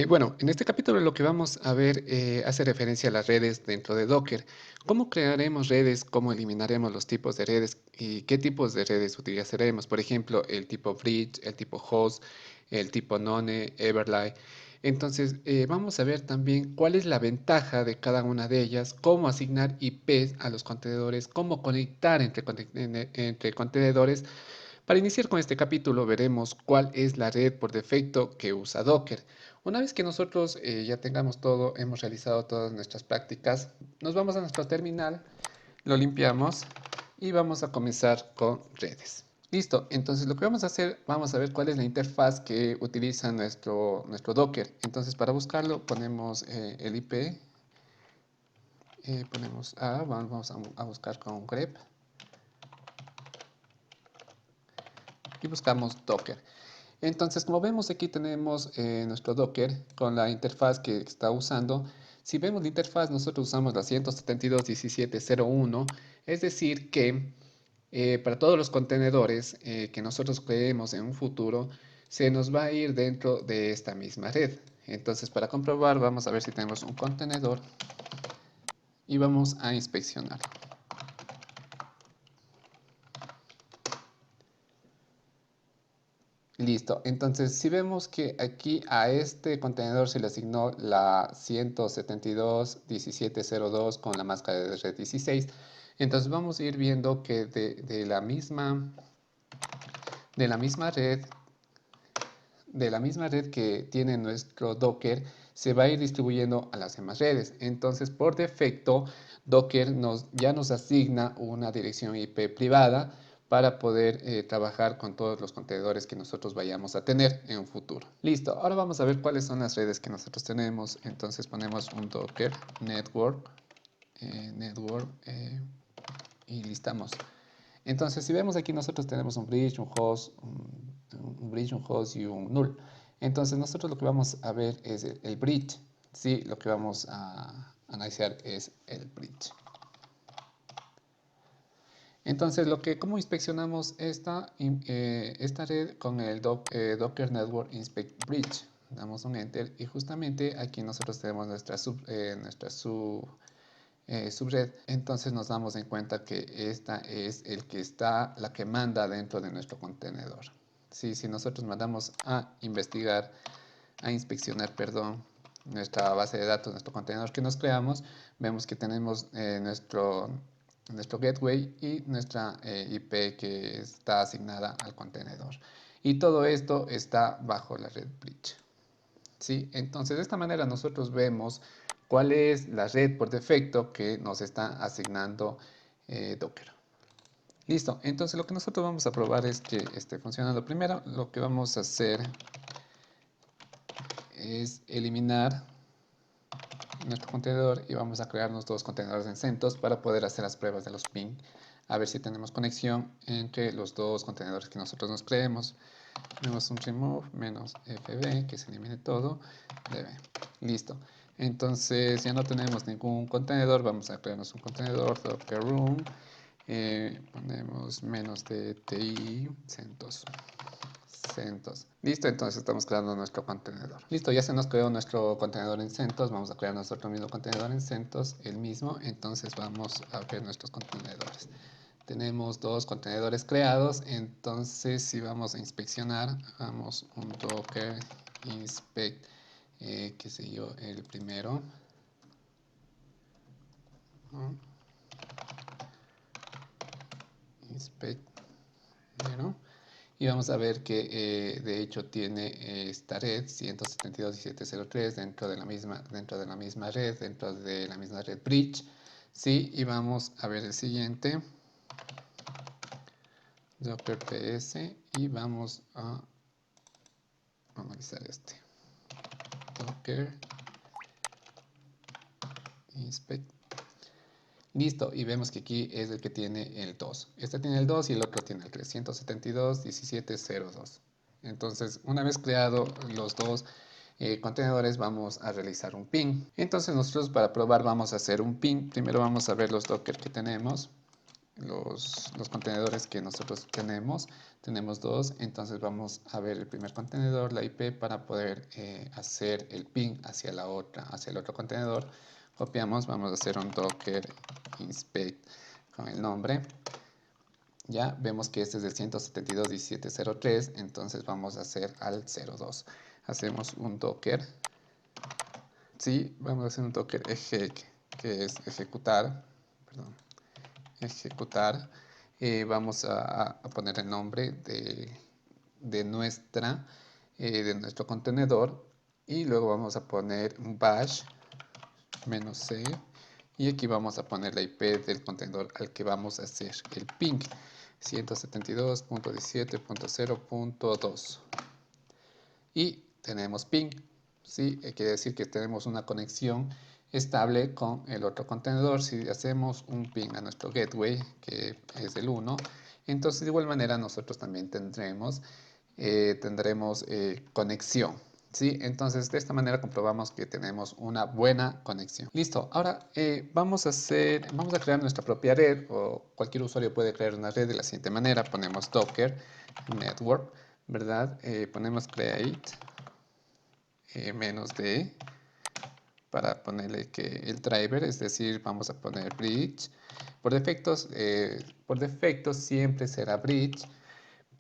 Bueno, en este capítulo lo que vamos a ver hace referencia a las redes dentro de Docker. ¿Cómo crearemos redes? ¿Cómo eliminaremos los tipos de redes? ¿Y qué tipos de redes utilizaremos? Por ejemplo, el tipo bridge, el tipo host, el tipo none, Everlay. Entonces, vamos a ver también cuál es la ventaja de cada una de ellas, cómo asignar IPs a los contenedores, cómo conectar entre contenedores. Para iniciar con este capítulo veremos cuál es la red por defecto que usa Docker. Una vez que nosotros ya tengamos todo, hemos realizado todas nuestras prácticas, nos vamos a nuestro terminal, lo limpiamos y vamos a comenzar con redes. Listo, entonces lo que vamos a hacer, vamos a ver cuál es la interfaz que utiliza nuestro Docker. Entonces para buscarlo ponemos el IP, vamos a buscar con grep y buscamos Docker. Entonces, como vemos aquí tenemos nuestro Docker con la interfaz que está usando. Si vemos la interfaz, nosotros usamos la 172.17.01, es decir que para todos los contenedores que nosotros creemos en un futuro, se nos va a ir dentro de esta misma red. Entonces, para comprobar, vamos a ver si tenemos un contenedor y vamos a inspeccionar. Listo, entonces si vemos que aquí a este contenedor se le asignó la 172.17.02 con la máscara de red 16, entonces vamos a ir viendo que de la misma red que tiene nuestro Docker, se va a ir distribuyendo a las demás redes. Entonces, por defecto, Docker ya nos asigna una dirección IP privada para poder trabajar con todos los contenedores que nosotros vayamos a tener en un futuro. Listo, ahora vamos a ver cuáles son las redes que nosotros tenemos. Entonces ponemos un Docker network, y listamos. Entonces, si vemos aquí, nosotros tenemos un bridge, un host y un null. Entonces, nosotros lo que vamos a ver es el bridge. Sí, lo que vamos a analizar es el bridge. Entonces, ¿cómo inspeccionamos esta red con el Docker Network Inspect Bridge? Damos un Enter y justamente aquí nosotros tenemos nuestra subred. Entonces nos damos en cuenta que esta es la que manda dentro de nuestro contenedor. Sí, si nosotros mandamos a investigar, a inspeccionar, perdón, nuestra base de datos, nuestro contenedor que nos creamos, vemos que tenemos nuestro gateway y nuestra IP que está asignada al contenedor. Y todo esto está bajo la red bridge. ¿Sí? Entonces, de esta manera nosotros vemos cuál es la red por defecto que nos está asignando Docker. Listo, entonces lo que nosotros vamos a probar es que esté funcionando. Primero, lo que vamos a hacer es eliminar nuestro contenedor y vamos a crearnos dos contenedores en CentOS para poder hacer las pruebas de los ping, a ver si tenemos conexión entre los dos contenedores que nosotros nos creemos. Tenemos un remove menos fb, que se elimine todo, db. Listo. Entonces ya no tenemos ningún contenedor, vamos a crearnos un contenedor, docker room, ponemos menos dti CentOS. Listo, entonces estamos creando nuestro contenedor. Listo, ya se nos creó nuestro contenedor en CentOS. Vamos a crear nuestro mismo contenedor en CentOS, el mismo. Entonces vamos a ver nuestros contenedores. Tenemos dos contenedores creados. Entonces, si vamos a inspeccionar, hagamos un docker inspect, qué sé yo, el primero. Inspect primero. Y vamos a ver que de hecho tiene esta red 172.17.03 dentro de la misma red, dentro de la misma red bridge. Sí, y vamos a ver el siguiente. Docker ps y vamos a analizar este. Docker inspect. Listo, y vemos que aquí es el que tiene el 2. Este tiene el 2 y el otro tiene el 372.17.02. Entonces, una vez creado los dos contenedores, vamos a realizar un ping. Entonces, nosotros para probar vamos a hacer un ping. Primero vamos a ver los Docker que tenemos. los contenedores que nosotros tenemos. Tenemos dos, entonces vamos a ver el primer contenedor, la IP, para poder hacer el ping hacia el otro contenedor. Copiamos, vamos a hacer un docker inspect con el nombre. Ya vemos que este es del 172.17.03, entonces vamos a hacer al 02. Hacemos un docker. Sí, vamos a hacer un docker exec, que es ejecutar, perdón, ejecutar. Vamos a poner el nombre de nuestro contenedor, y luego vamos a poner un bash "-c", y aquí vamos a poner la IP del contenedor al que vamos a hacer el ping, 172.17.0.2, y tenemos ping. ¿Sí? Quiere decir que tenemos una conexión estable con el otro contenedor. Si hacemos un ping a nuestro gateway, que es el 1, entonces de igual manera nosotros también tendremos conexión. ¿Sí? Entonces de esta manera comprobamos que tenemos una buena conexión. Listo. Ahora vamos a crear nuestra propia red, o cualquier usuario puede crear una red de la siguiente manera. Ponemos docker network, ¿verdad? Ponemos create -d para ponerle que el driver, es decir, vamos a poner bridge. Por defecto siempre será bridge,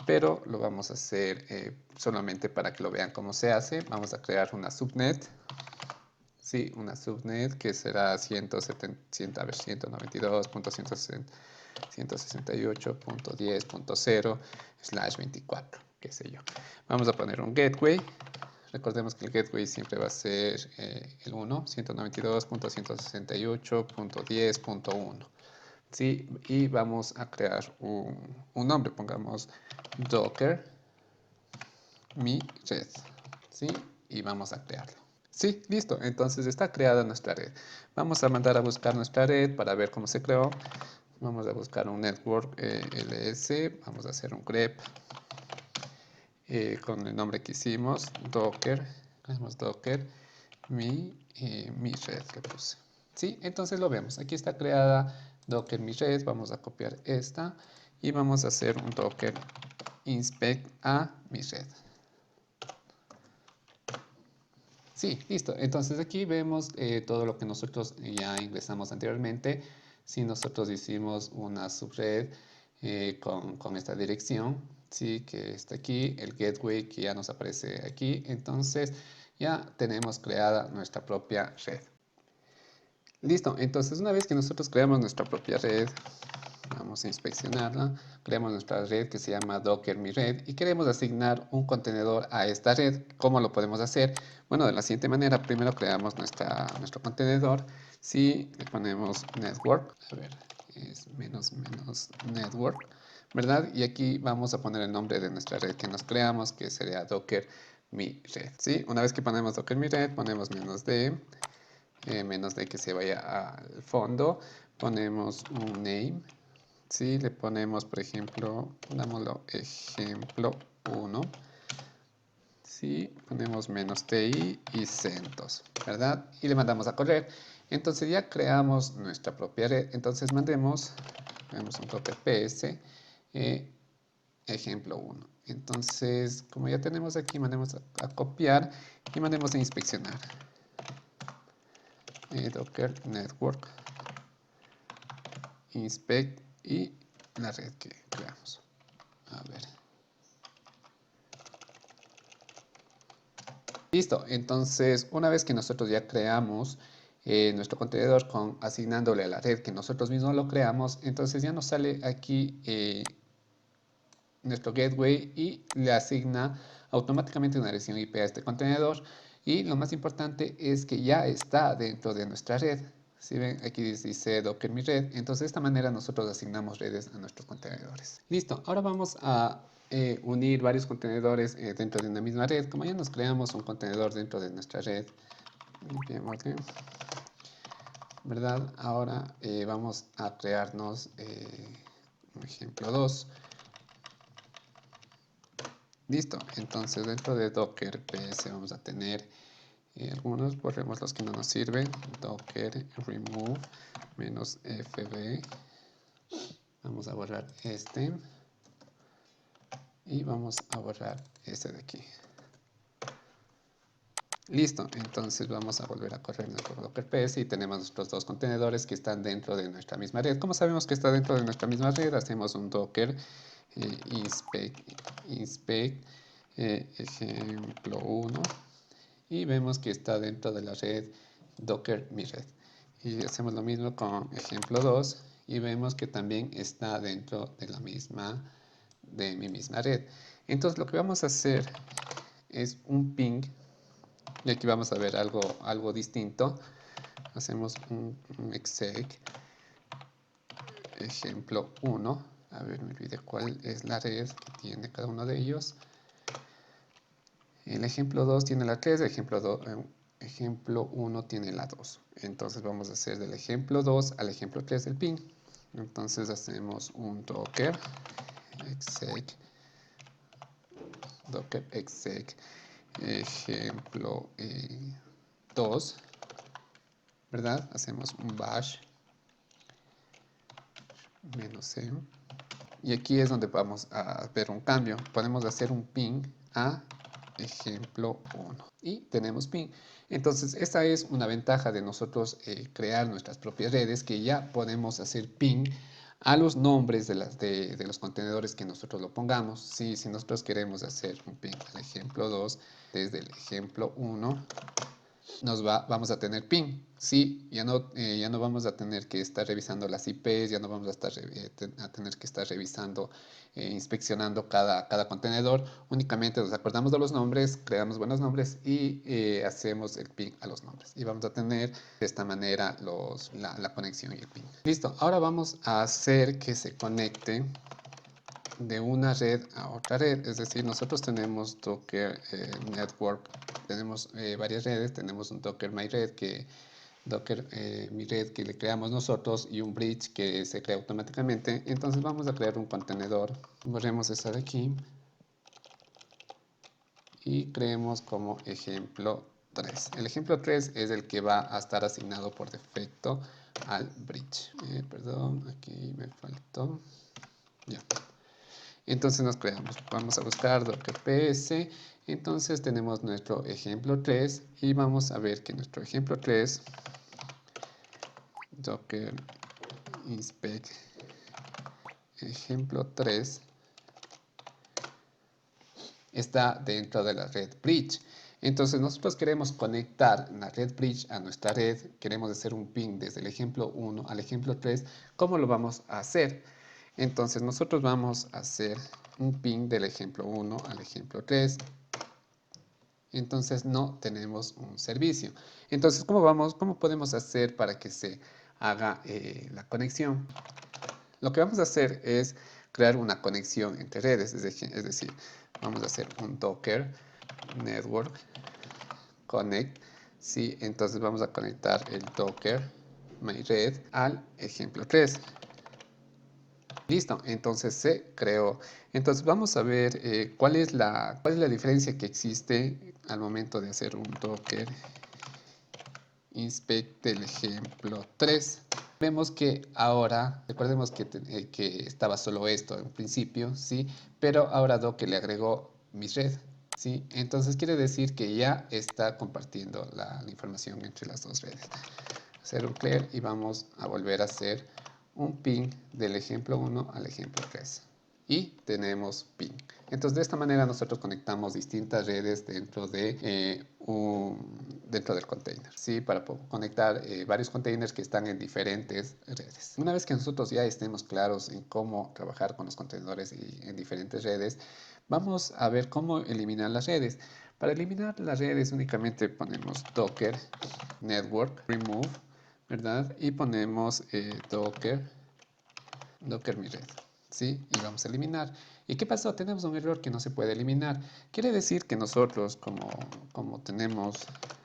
pero lo vamos a hacer solamente para que lo vean cómo se hace. Vamos a crear una subnet. Sí, una subnet que será 192.168.10.0/24, qué sé yo. Vamos a poner un gateway. Recordemos que el gateway siempre va a ser el 1, 192.168.10.1. ¿Sí? Y vamos a crear un nombre. Pongamos docker mi red. ¿Sí? Y vamos a crearlo. Sí, listo. Entonces está creada nuestra red. Vamos a mandar a buscar nuestra red para ver cómo se creó. Vamos a buscar un network ls. Vamos a hacer un grep con el nombre que hicimos, docker. Hacemos docker mi red, le puse. Sí, entonces lo vemos. Aquí está creada docker mi red. Vamos a copiar esta y vamos a hacer un docker inspect a mi red. Sí, listo. Entonces aquí vemos todo lo que nosotros ya ingresamos anteriormente. Si nosotros hicimos una subred con esta dirección, sí, que está aquí, el gateway que ya nos aparece aquí, entonces ya tenemos creada nuestra propia red. Listo. Entonces una vez que nosotros creamos nuestra propia red, vamos a inspeccionarla. Creamos nuestra red que se llama docker mi red y queremos asignar un contenedor a esta red. ¿Cómo lo podemos hacer? Bueno, de la siguiente manera. Primero creamos nuestro contenedor. Si le ponemos network, a ver, es -network, ¿verdad? Y aquí vamos a poner el nombre de nuestra red que nos creamos, que sería docker mi red. ¿Sí? Una vez que ponemos docker mi red, ponemos -d, -d que se vaya al fondo. Ponemos un name. Si le ponemos, por ejemplo, pongámoslo ejemplo 1. Si ponemos -ti y CentOS, ¿verdad? Y le mandamos a correr. Entonces ya creamos nuestra propia red. Entonces mandemos un docker ps ejemplo 1. Entonces, como ya tenemos aquí, mandemos a copiar y mandemos a inspeccionar. Docker network inspect y la red que creamos. A ver. Listo. Entonces, una vez que nosotros ya creamos nuestro contenedor asignándole a la red que nosotros mismos lo creamos, entonces ya nos sale aquí nuestro gateway y le asigna automáticamente una dirección IP a este contenedor. Y lo más importante es que ya está dentro de nuestra red. Si ven, aquí dice docker mi red. Entonces de esta manera nosotros asignamos redes a nuestros contenedores. Listo, ahora vamos a unir varios contenedores dentro de una misma red. Como ya nos creamos un contenedor dentro de nuestra red, limpiémosle, ¿verdad? Ahora vamos a crearnos un ejemplo 2. Listo, entonces dentro de docker ps vamos a tener algunos, borremos los que no nos sirven. Docker remove -fb Vamos a borrar este. Y vamos a borrar este de aquí. Listo, entonces vamos a volver a correr nuestro Docker PS y tenemos nuestros dos contenedores que están dentro de nuestra misma red. ¿Cómo sabemos que está dentro de nuestra misma red? Hacemos un Docker inspect ejemplo 1 y vemos que está dentro de la red Docker mi red. Y hacemos lo mismo con ejemplo 2 y vemos que también está dentro de mi misma red. Entonces lo que vamos a hacer es un ping. Y aquí vamos a ver algo distinto. Hacemos un exec ejemplo 1. A ver, me olvidé cuál es la red que tiene cada uno de ellos. El ejemplo 2 tiene la 3, ejemplo 1 tiene la 2. Entonces vamos a hacer del ejemplo 2 al ejemplo 3 el ping. Entonces hacemos un docker exec ejemplo 2, ¿verdad? Hacemos un bash -c. Y aquí es donde vamos a ver un cambio. Podemos hacer un ping a ejemplo 1 y tenemos ping. Entonces esta es una ventaja de nosotros crear nuestras propias redes, que ya podemos hacer ping a los nombres de los contenedores que nosotros lo pongamos. Si nosotros queremos hacer un ping al ejemplo 2 desde el ejemplo 1, vamos a tener ping. Sí, ya no vamos a tener que estar revisando las IPs, ya no vamos a tener que estar revisando, inspeccionando cada contenedor. Únicamente nos acordamos de los nombres, creamos buenos nombres y hacemos el ping a los nombres. Y vamos a tener de esta manera la conexión y el ping. Listo, ahora vamos a hacer que se conecte de una red a otra red. Es decir, nosotros tenemos Docker Network, tenemos varias redes, tenemos un Docker My Red, Docker Mi Red que le creamos nosotros, y un bridge que se crea automáticamente. Entonces vamos a crear un contenedor, borremos esa de aquí y creemos como ejemplo 3. El ejemplo 3 es el que va a estar asignado por defecto al bridge. Perdón, aquí me faltó. Ya. Entonces nos creamos, vamos a buscar docker ps, entonces tenemos nuestro ejemplo 3 y vamos a ver que nuestro ejemplo 3, docker inspect ejemplo 3, está dentro de la red bridge. Entonces nosotros queremos conectar la red bridge a nuestra red, queremos hacer un ping desde el ejemplo 1 al ejemplo 3. ¿Cómo lo vamos a hacer? Entonces nosotros vamos a hacer un ping del ejemplo 1 al ejemplo 3. Entonces no tenemos un servicio. Entonces, ¿cómo podemos hacer para que se haga la conexión? Lo que vamos a hacer es crear una conexión entre redes, es decir, vamos a hacer un Docker Network Connect. Sí, entonces vamos a conectar el Docker My Red al ejemplo 3. Listo, entonces se creó. Entonces vamos a ver cuál es la diferencia que existe al momento de hacer un Docker inspect del ejemplo 3. Vemos que ahora, recordemos que estaba solo esto en principio, ¿sí? Pero ahora Docker le agregó mi red, ¿sí? Entonces quiere decir que ya está compartiendo la información entre las dos redes. Hacer un clear y vamos a volver a hacer un ping del ejemplo 1 al ejemplo 3. Y tenemos ping. Entonces de esta manera nosotros conectamos distintas redes dentro del container, ¿sí? Para conectar varios containers que están en diferentes redes. Una vez que nosotros ya estemos claros en cómo trabajar con los contenedores y en diferentes redes, vamos a ver cómo eliminar las redes. Para eliminar las redes únicamente ponemos docker network remove, ¿verdad? Y ponemos docker mi red, ¿sí? Y vamos a eliminar. ¿Y qué pasó? Tenemos un error que no se puede eliminar. Quiere decir que nosotros, como tenemos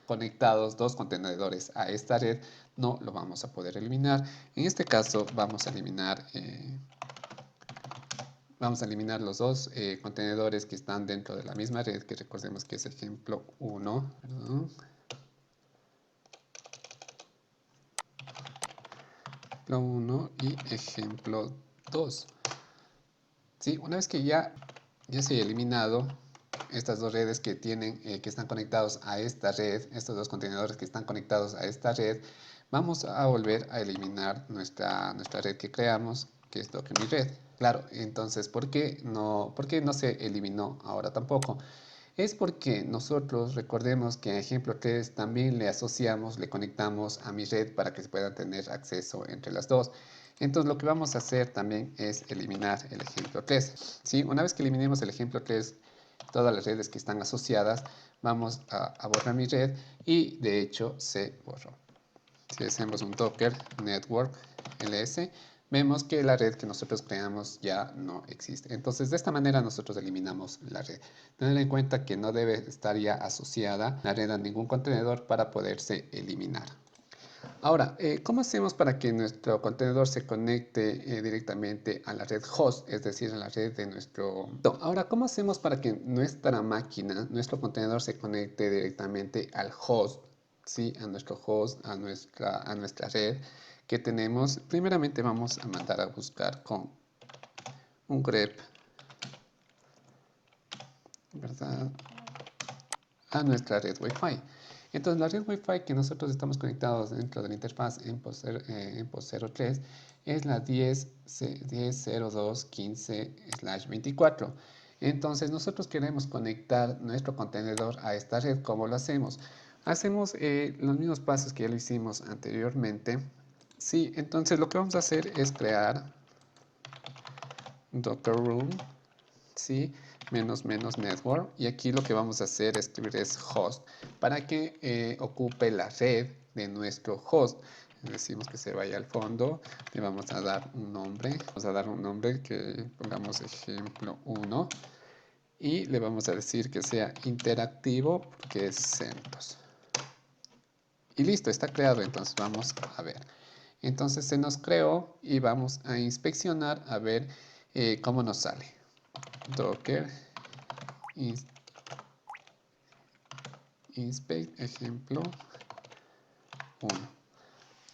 conectados dos contenedores a esta red, no lo vamos a poder eliminar. En este caso vamos a eliminar los dos contenedores que están dentro de la misma red, que recordemos que es ejemplo 1, perdón. Ejemplo 1 y ejemplo 2. ¿Sí? Una vez que ya se ha eliminado estas dos redes que tienen, que están conectados a esta red, estos dos contenedores que están conectados a esta red, vamos a volver a eliminar nuestra red que creamos, que es Docker mi red. Claro, entonces, por qué no se eliminó ahora tampoco? Es porque nosotros recordemos que a ejemplo 3 también le asociamos, le conectamos a mi red para que se pueda tener acceso entre las dos. Entonces lo que vamos a hacer también es eliminar el ejemplo 3. ¿Sí? Una vez que eliminemos el ejemplo 3, todas las redes que están asociadas, vamos a borrar mi red y de hecho se borró. Si hacemos un docker network ls, vemos que la red que nosotros creamos ya no existe. Entonces, de esta manera nosotros eliminamos la red. Tener en cuenta que no debe estar ya asociada la red a ningún contenedor para poderse eliminar. Ahora, ¿cómo hacemos para que nuestro contenedor se conecte directamente a la red host, es decir, a la red de nuestro... No, ahora, ¿cómo hacemos para que nuestra máquina, nuestro contenedor se conecte directamente al host, ¿sí? A nuestro host, a nuestra red que tenemos? Primeramente vamos a mandar a buscar con un grep, ¿verdad? A nuestra red Wi-Fi. Entonces, la red Wi-Fi que nosotros estamos conectados dentro de la interfaz en POS 03 es la 10.02.15/24. Entonces, nosotros queremos conectar nuestro contenedor a esta red. ¿Cómo lo hacemos? Hacemos los mismos pasos que ya lo hicimos anteriormente. Sí, entonces lo que vamos a hacer es crear docker room, ¿sí? Menos network, y aquí lo que vamos a hacer es escribir es host para que ocupe la red de nuestro host. Decimos que se vaya al fondo, le vamos a dar un nombre, que pongamos ejemplo 1 y le vamos a decir que sea interactivo porque es CentOS. Y listo, está creado. Entonces vamos a ver. Entonces se nos creó y vamos a inspeccionar a ver cómo nos sale. Docker inspect ejemplo 1.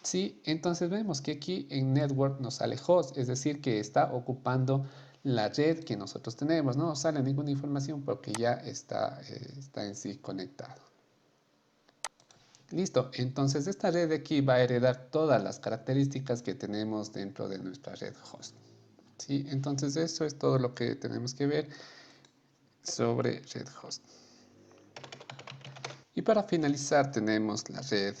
Sí, entonces vemos que aquí en network nos sale host, es decir, que está ocupando la red que nosotros tenemos. No nos sale ninguna información porque ya está en sí conectado. Listo, entonces esta red de aquí va a heredar todas las características que tenemos dentro de nuestra red host. ¿Sí? Entonces eso es todo lo que tenemos que ver sobre red host. Y para finalizar tenemos la red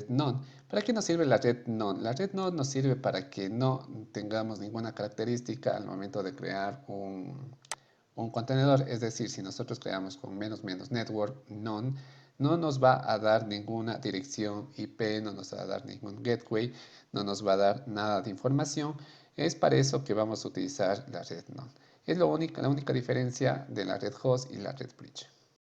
none. ¿Para qué nos sirve la red none? La red none nos sirve para que no tengamos ninguna característica al momento de crear un contenedor. Es decir, si nosotros creamos con network none, no nos va a dar ninguna dirección IP, no nos va a dar ningún gateway, no nos va a dar nada de información. Es para eso que vamos a utilizar la red none. Es la única diferencia de la red host y la red bridge.